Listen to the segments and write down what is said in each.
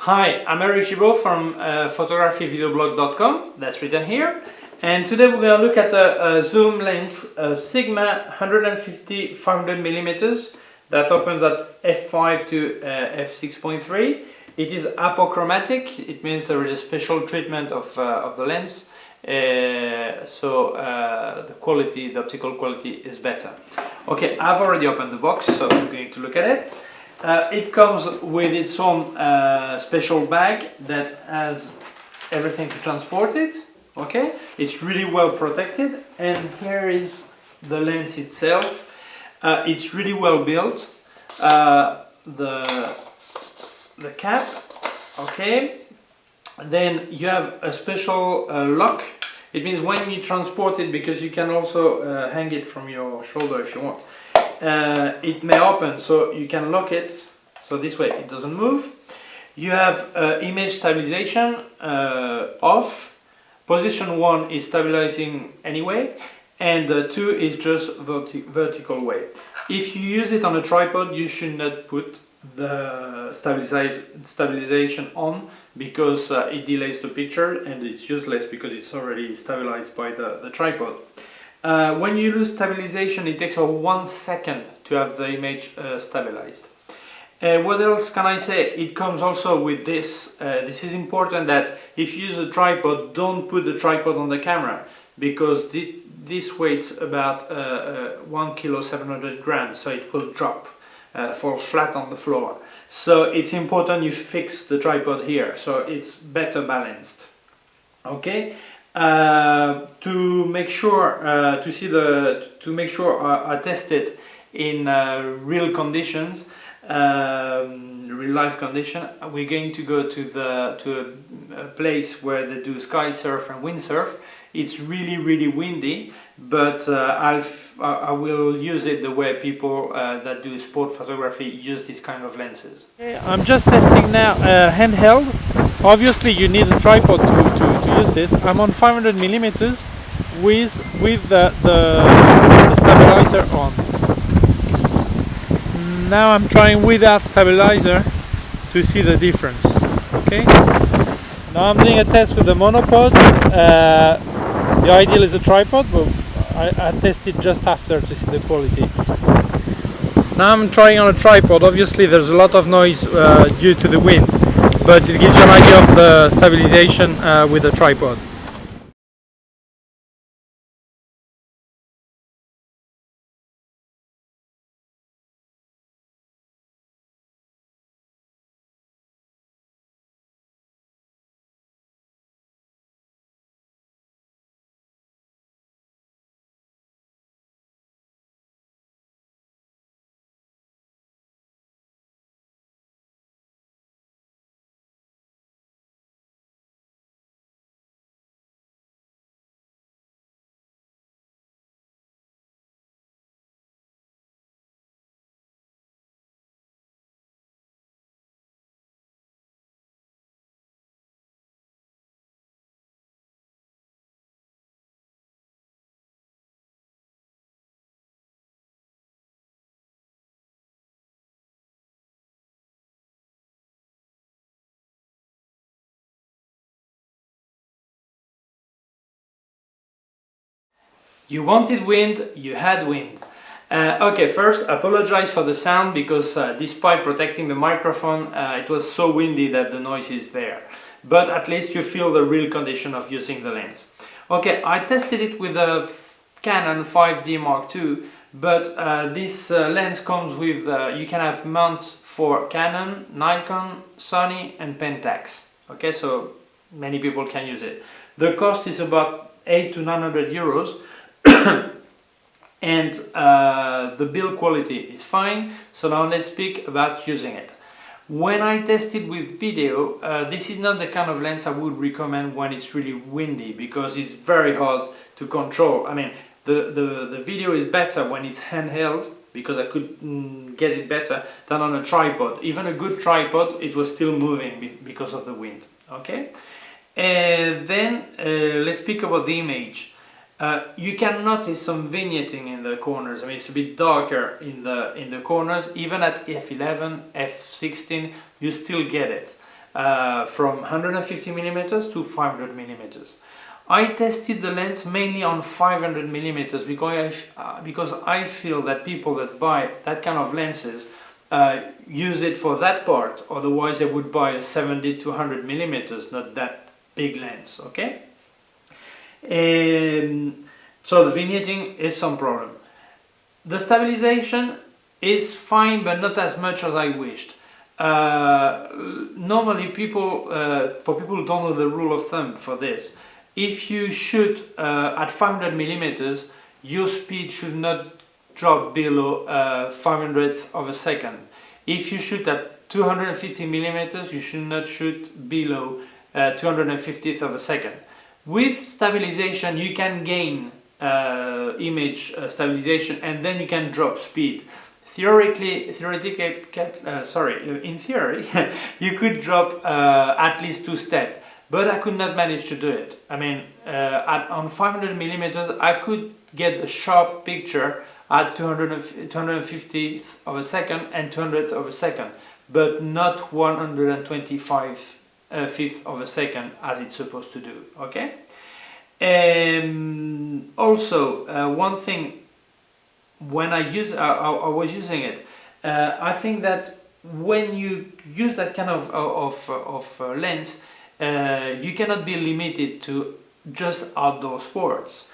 Hi, I'm Gibaud from photographyvideoblog.com, that's written here. And today we're going to look at a zoom lens, a Sigma 150 500 millimeters that opens at f5 to f6.3. It is apochromatic, it means there is a special treatment of the lens, so the quality, the optical quality is better. Okay, I've already opened the box, so I'm going to look at it. It comes with its own special bag that has everything to transport it. Okay, it's really well protected, and here is the lens itself. It's really well built. The cap. Okay, then you have a special lock. It means when you transport it, because you can also hang it from your shoulder if you want. It may open, so you can lock it, so this way it doesn't move. You have image stabilization off. Position 1 is stabilizing anyway, and 2 is just vertical way. If you use it on a tripod, you should not put the stabilization on, because it delays the picture and it's useless because it's already stabilized by the tripod. When you use stabilization, it takes 1 second to have the image stabilized. What else can I say? It comes also with this. This is important, that if you use a tripod, don't put the tripod on the camera, because this weighs about 1 kilo 700 grams, so it will drop, fall flat on the floor. So it's important you fix the tripod here, so it's better balanced. Okay. To make sure I test it in real conditions, real life condition. We're going to go to a place where they do sky surf and windsurf. It's really windy, but I will use it the way people that do sport photography use these kind of lenses. Okay, I'm just testing now handheld. Obviously you need a tripod to use this. I'm on 500 millimeters with the stabilizer on. Now I'm trying without stabilizer to see the difference. Okay. Now I'm doing a test with the monopod. The ideal is a tripod, but I tested just after to see the quality. Now I'm trying on a tripod. Obviously there's a lot of noise due to the wind, but it gives you an idea of the stabilization with a tripod. You wanted wind, you had wind. Okay, first apologize for the sound, because despite protecting the microphone, it was so windy that the noise is there. But at least you feel the real condition of using the lens. Okay, I tested it with a Canon 5D Mark II, but this lens comes with, you can have mounts for Canon, Nikon, Sony and Pentax. Okay, so many people can use it. The cost is about 800 to 900 euros. And the build quality is fine. So now let's speak about using it. When I tested with video, this is not the kind of lens I would recommend when it's really windy, because it's very hard to control. I mean, the video is better when it's handheld, because I could get it better than on a tripod. Even a good tripod, it was still moving because of the wind. Okay, and then let's speak about the image. You can notice some vignetting in the corners. I mean, it's a bit darker in the corners. Even at f11, f16, you still get it. from 150 millimeters to 500 millimeters. I tested the lens mainly on 500 millimeters because I feel that people that buy that kind of lenses use it for that part, otherwise they would buy a 70 to 100 millimeters, not that big lens, okay? So the vignetting is some problem. The stabilization is fine, but not as much as I wished. Normally for people who don't know the rule of thumb for this, if you shoot at 500 millimeters, your speed should not drop below 500th of a second. If you shoot at 250 millimeters, you should not shoot below 250th of a second. With stabilization, you can gain image stabilization, and then you can drop speed. In theory, you could drop at least 2 steps, but I could not manage to do it. I mean, on 500 millimeters, I could get a sharp picture at 250th of a second and 200th of a second, but not 125th of a second as it's supposed to do, okay? Also, one thing, when I was using it, I think that when you use that kind of lens, you cannot be limited to just outdoor sports.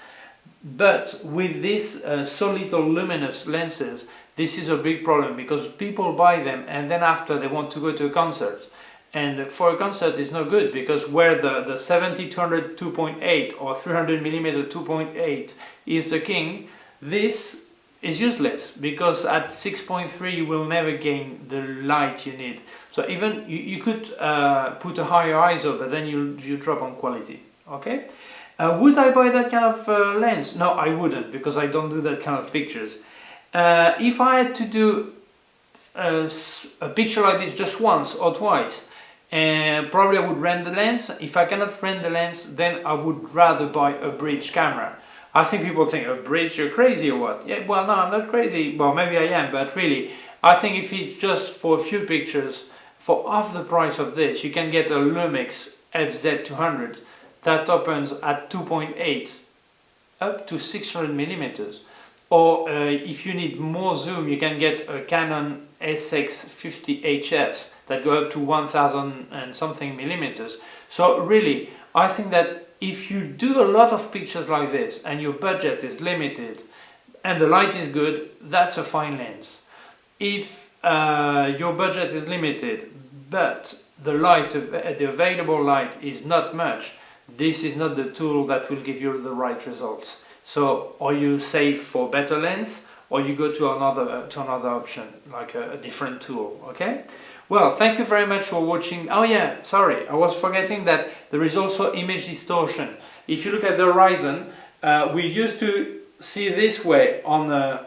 But with these so little luminous lenses, this is a big problem, because people buy them and then after they want to go to a concert. And for a concert it's no good, because where the 70-200 2.8 or 300mm 2.8 is the king, this is useless, because at 6.3 you will never gain the light you need. So even you could put a higher ISO, but then you drop on quality, okay? Would I buy that kind of lens? No, I wouldn't, because I don't do that kind of pictures. If I had to do a picture like this just once or twice, probably I would rent the lens. If I cannot rent the lens, then I would rather buy a bridge camera. I think people think, a bridge, you're crazy or what? Yeah, well, no, I'm not crazy. Well, maybe I am, but really, I think if it's just for a few pictures, for half the price of this, you can get a Lumix FZ200 that opens at 2.8 up to 600 millimeters. Or if you need more zoom, you can get a Canon SX50HS that go up to 1000 and something millimeters. So really, I think that if you do a lot of pictures like this and your budget is limited and the light is good, that's a fine lens. If your budget is limited but the available light is not much, this is not the tool that will give you the right results. So, or you save for better lens, or you go to another option, like a different tool, okay? Well, thank you very much for watching. Oh yeah, sorry, I was forgetting that there is also image distortion. If you look at the horizon, we used to see this way on the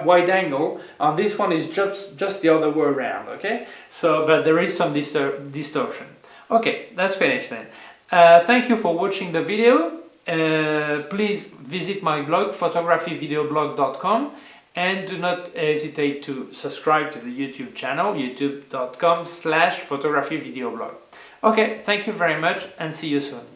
wide angle, and this one is just the other way around, okay? So, but there is some distortion. Okay, that's finished then. Thank you for watching the video. Please visit my blog, photographyvideoblog.com, and do not hesitate to subscribe to the YouTube channel, youtube.com/photographyvideoblog. Okay, thank you very much and see you soon.